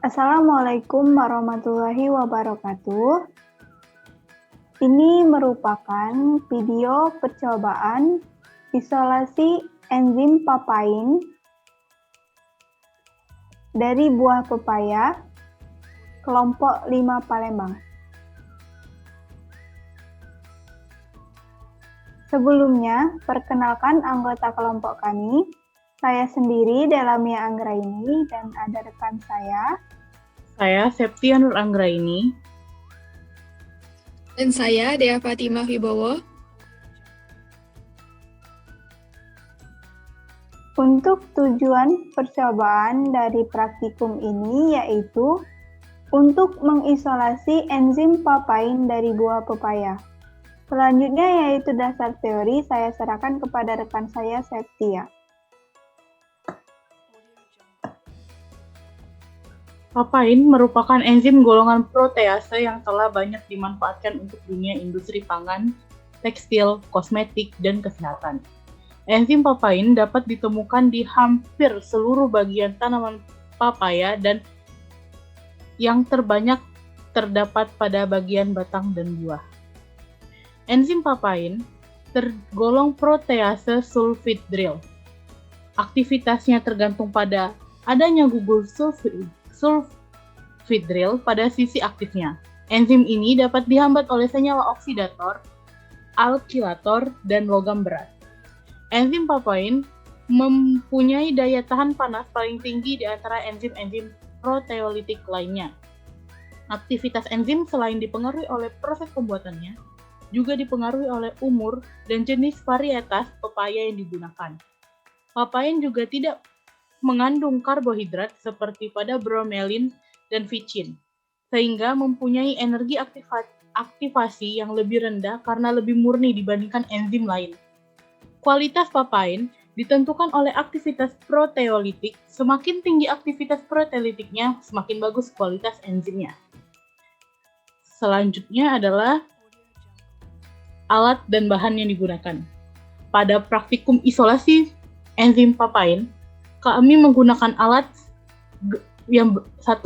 Assalamualaikum warahmatullahi wabarakatuh. Ini merupakan video percobaan isolasi enzim papain dari buah pepaya kelompok 5 Palembang. Sebelumnya, perkenalkan anggota kelompok kami. Saya sendiri Delamia Anggraini dan ada rekan saya. Saya Septia Nur Anggraini. Dan saya Dea Fatimah Wibowo. Untuk tujuan percobaan dari praktikum ini yaitu untuk mengisolasi enzim papain dari buah pepaya. Selanjutnya yaitu dasar teori, saya serahkan kepada rekan saya Septia. Papain merupakan enzim golongan protease yang telah banyak dimanfaatkan untuk dunia industri pangan, tekstil, kosmetik, dan kesehatan. Enzim papain dapat ditemukan di hampir seluruh bagian tanaman papaya dan yang terbanyak terdapat pada bagian batang dan buah. Enzim papain tergolong protease sulfhydryl. Aktivitasnya tergantung pada adanya gugur sulfhydryl pada sisi aktifnya. Enzim ini dapat dihambat oleh senyawa oksidator, alkilator, dan logam berat. Enzim papain mempunyai daya tahan panas paling tinggi di antara enzim-enzim proteolitik lainnya. Aktivitas enzim selain dipengaruhi oleh proses pembuatannya, juga dipengaruhi oleh umur dan jenis varietas pepaya yang digunakan. Papain juga tidak mengandung karbohidrat seperti pada bromelin dan vicin, sehingga mempunyai energi aktivasi yang lebih rendah karena lebih murni dibandingkan enzim lain. Kualitas papain ditentukan oleh aktivitas proteolitik. Semakin tinggi aktivitas proteolitiknya, semakin bagus kualitas enzimnya. Selanjutnya adalah alat dan bahan yang digunakan. Pada praktikum isolasi enzim papain, kami menggunakan alat yang 1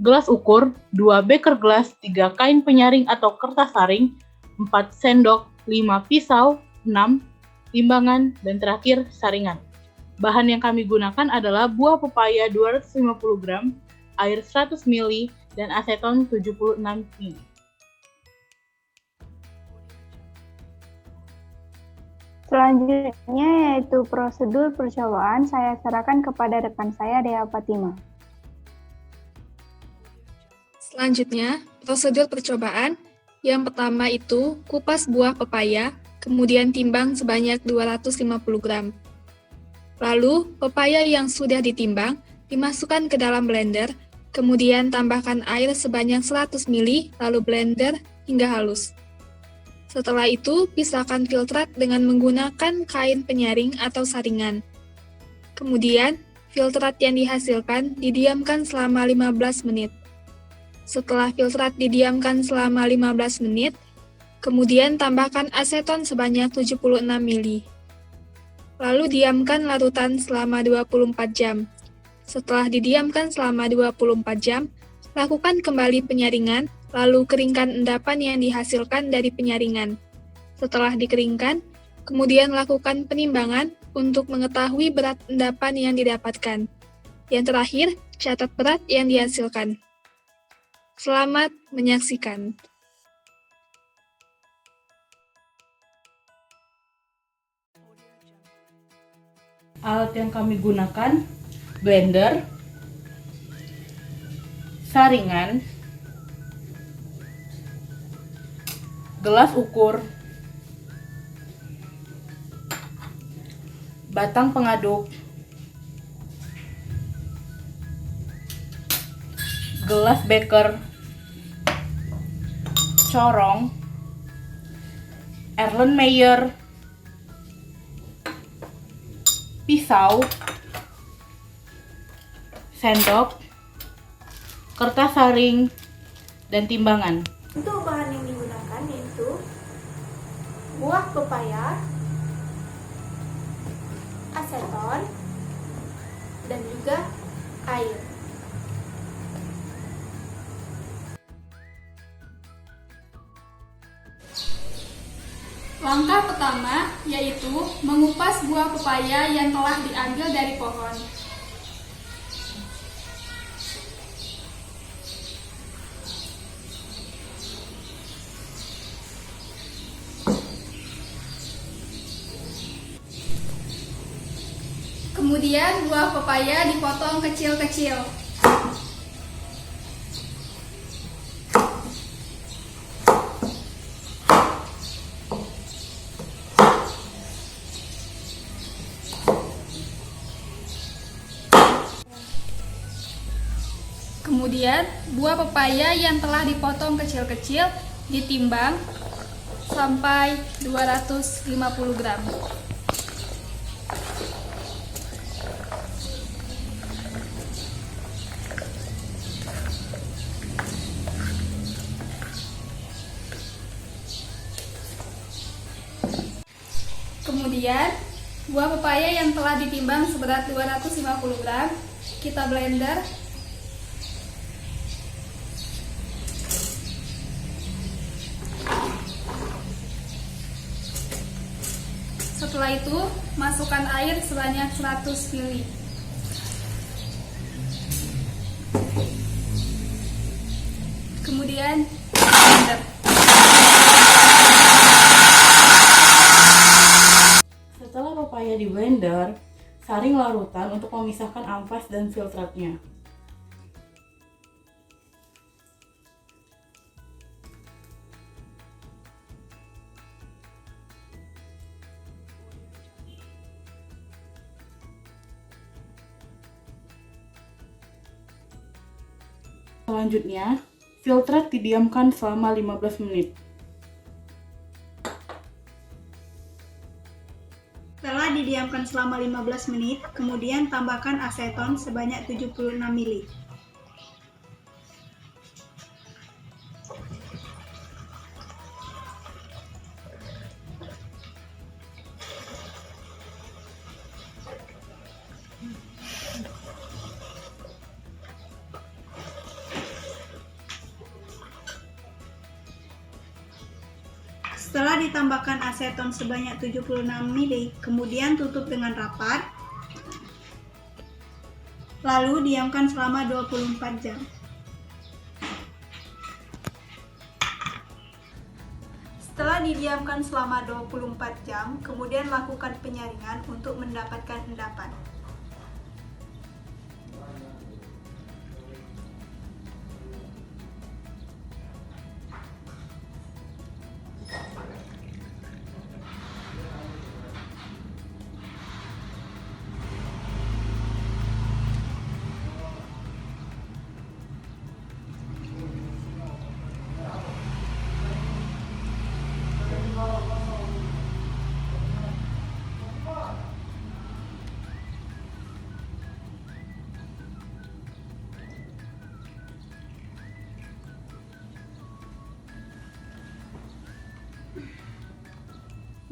gelas ukur, 2 beker gelas, 3 kain penyaring atau kertas saring, 4 sendok, 5 pisau, 6 timbangan, dan terakhir saringan. Bahan yang kami gunakan adalah buah pepaya 250 gram, air 100 ml, dan aseton 76 ml. Selanjutnya yaitu prosedur percobaan, saya serahkan kepada rekan saya Dea Fatimah. Selanjutnya, prosedur percobaan. Yang pertama itu kupas buah pepaya, kemudian timbang sebanyak 250 gram. Lalu, pepaya yang sudah ditimbang dimasukkan ke dalam blender, kemudian tambahkan air sebanyak 100 ml, lalu blender hingga halus. Setelah itu, pisahkan filtrat dengan menggunakan kain penyaring atau saringan. Kemudian, filtrat yang dihasilkan didiamkan selama 15 menit. Setelah filtrat didiamkan selama 15 menit, kemudian tambahkan aseton sebanyak 76 ml. Lalu diamkan larutan selama 24 jam. Setelah didiamkan selama 24 jam, lakukan kembali penyaringan, lalu keringkan endapan yang dihasilkan dari penyaringan. Setelah dikeringkan, kemudian lakukan penimbangan untuk mengetahui berat endapan yang didapatkan. Yang terakhir, catat berat yang dihasilkan. Selamat menyaksikan. Alat yang kami gunakan, blender, saringan, gelas ukur, batang pengaduk, gelas beker, corong, Erlenmeyer, pisau, sendok, kertas saring, dan timbangan. Untuk bahan yang digunakan yaitu buah pepaya, aseton, dan juga air. Langkah pertama yaitu mengupas buah pepaya yang telah diambil dari pohon. Kemudian buah pepaya dipotong kecil-kecil. Kemudian buah pepaya yang telah dipotong kecil-kecil ditimbang sampai 250 gram. Kemudian, buah pepaya yang telah ditimbang seberat 250 gram, kita blender. Setelah itu, masukkan air sebanyak 100 ml. Kemudian, blender. Setelah pepaya di blender, saring larutan untuk memisahkan ampas dan filtratnya. Selanjutnya, filtrat didiamkan selama 15 menit. Setelah didiamkan selama 15 menit, kemudian tambahkan aseton sebanyak 76 ml. Setelah ditambahkan aseton sebanyak 76 ml, kemudian tutup dengan rapat. Lalu diamkan selama 24 jam. Setelah didiamkan selama 24 jam, kemudian lakukan penyaringan untuk mendapatkan endapan.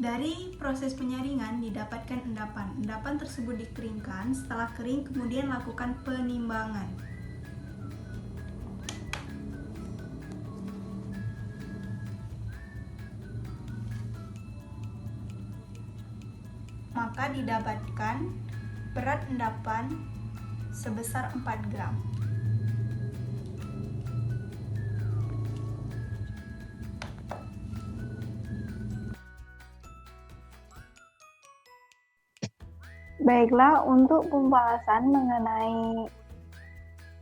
Dari proses penyaringan didapatkan endapan. Endapan tersebut dikeringkan, setelah kering kemudian lakukan penimbangan. Maka didapatkan berat endapan sebesar 4 gram. Baiklah, untuk pembahasan mengenai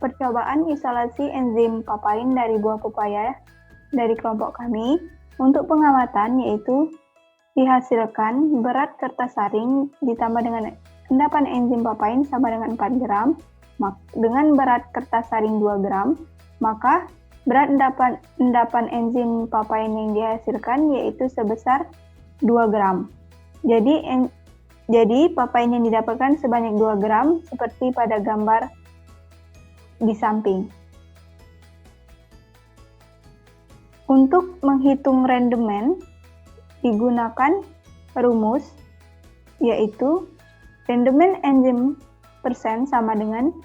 percobaan isolasi enzim papain dari buah pepaya dari kelompok kami, untuk pengamatan yaitu dihasilkan berat kertas saring ditambah dengan endapan enzim papain sama dengan 4 gram, dengan berat kertas saring 2 gram, maka berat endapan enzim papain yang dihasilkan yaitu sebesar 2 gram. Jadi papain yang didapatkan sebanyak 2 gram seperti pada gambar di samping. Untuk menghitung rendemen digunakan rumus yaitu rendemen enzim persen sama dengan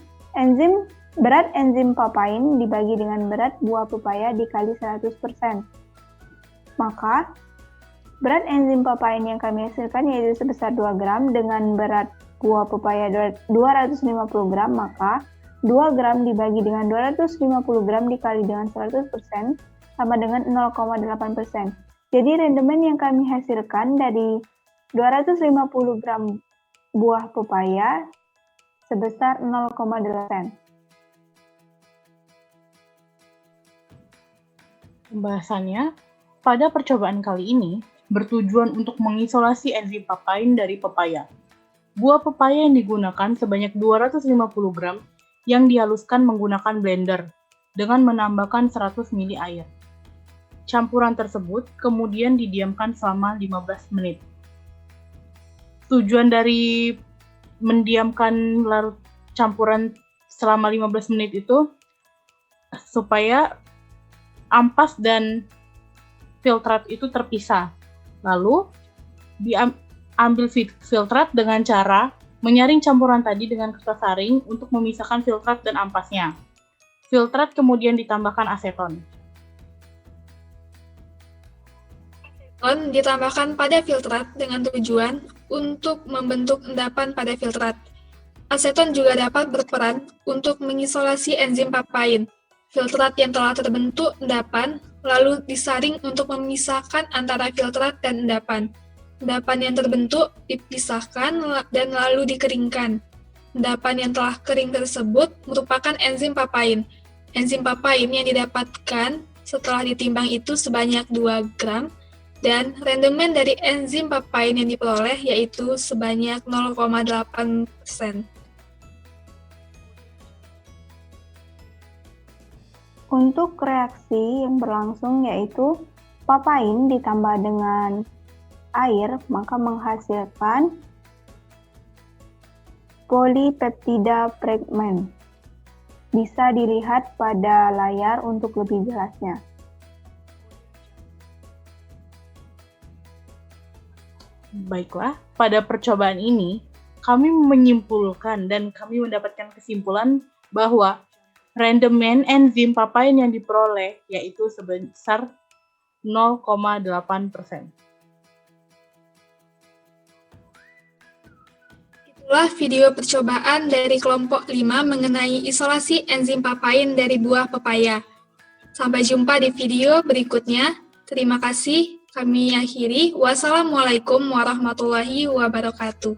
berat enzim papain dibagi dengan berat buah pepaya dikali 100%. Maka Berat enzim papain yang kami hasilkan yaitu sebesar 2 gram dengan berat buah pepaya 250 gram, maka 2 gram dibagi dengan 250 gram dikali dengan 100% sama dengan 0,8%. Jadi rendemen yang kami hasilkan dari 250 gram buah pepaya sebesar 0,8%. Pembahasannya, pada percobaan kali ini bertujuan untuk mengisolasi enzim papain dari pepaya. Buah pepaya yang digunakan sebanyak 250 gram yang dihaluskan menggunakan blender dengan menambahkan 100 ml air. Campuran tersebut kemudian didiamkan selama 15 menit. Tujuan dari mendiamkan larut campuran selama 15 menit itu supaya ampas dan filtrat itu terpisah. Lalu diambil filtrat dengan cara menyaring campuran tadi dengan kertas saring untuk memisahkan filtrat dan ampasnya. Filtrat kemudian ditambahkan aseton. Aseton ditambahkan pada filtrat dengan tujuan untuk membentuk endapan pada filtrat. Aseton juga dapat berperan untuk mengisolasi enzim papain. Filtrat yang telah terbentuk endapan lalu disaring untuk memisahkan antara filtrat dan endapan. Endapan yang terbentuk dipisahkan dan lalu dikeringkan. Endapan yang telah kering tersebut merupakan enzim papain. Enzim papain yang didapatkan setelah ditimbang itu sebanyak 2 gram, dan rendemen dari enzim papain yang diperoleh yaitu sebanyak 0,8%. Untuk reaksi yang berlangsung yaitu papain ditambah dengan air maka menghasilkan polipeptida fragment. Bisa dilihat pada layar untuk lebih jelasnya. Baiklah, pada percobaan ini kami menyimpulkan dan kami mendapatkan kesimpulan bahwa rendemen enzim papain yang diperoleh yaitu sebesar 0,8%. Itulah video percobaan dari kelompok 5 mengenai isolasi enzim papain dari buah pepaya. Sampai jumpa di video berikutnya. Terima kasih. Kami akhiri. Wassalamualaikum warahmatullahi wabarakatuh.